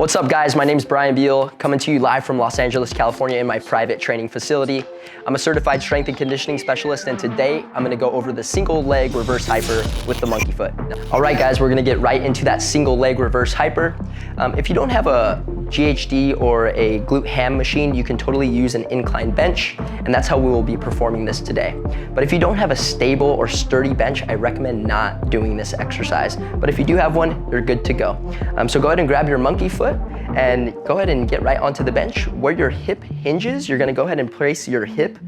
What's up guys, my name is Bryan Beal, coming to you live from Los Angeles, California in my private training facility. I'm a certified strength and conditioning specialist, and today I'm gonna go over the single leg reverse hyper with the MonkeyFeet. All right guys, we're gonna get right into that single leg reverse hyper. If you don't have a GHD or a glute ham machine, you can totally use an incline bench, and that's how we will be performing this today. But if you don't have a stable or sturdy bench, I recommend not doing this exercise. But if you do have one, you're good to go. So go ahead and grab your MonkeyFeet and go ahead and get right onto the bench. Where your hip hinges, you're gonna go ahead and place your hip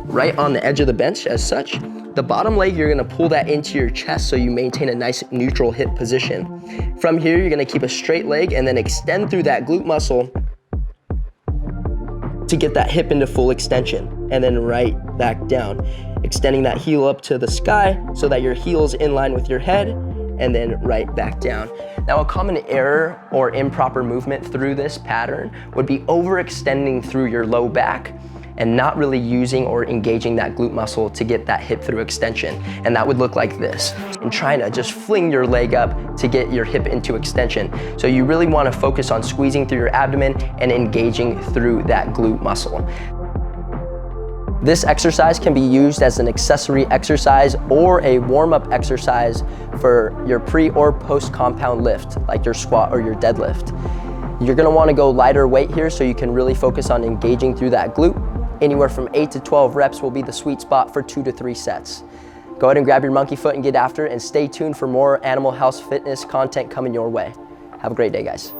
right on the edge of the bench as such. The bottom leg, you're gonna pull that into your chest so you maintain a nice neutral hip position. From here, you're gonna keep a straight leg and then extend through that glute muscle to get that hip into full extension, and then right back down. Extending that heel up to the sky so that your heel's in line with your head, and then right back down. Now, a common error or improper movement through this pattern would be overextending through your low back and not really using or engaging that glute muscle to get that hip through extension. And that would look like this, and trying to just fling your leg up to get your hip into extension. So you really wanna focus on squeezing through your abdomen and engaging through that glute muscle. This exercise can be used as an accessory exercise or a warm-up exercise for your pre or post compound lift, like your squat or your deadlift. You're gonna wanna go lighter weight here so you can really focus on engaging through that glute. Anywhere from 8 to 12 reps will be the sweet spot for 2 to 3 sets. Go ahead and grab your MonkeyFeet and get after it, and stay tuned for more Animal House fitness content coming your way. Have a great day, guys.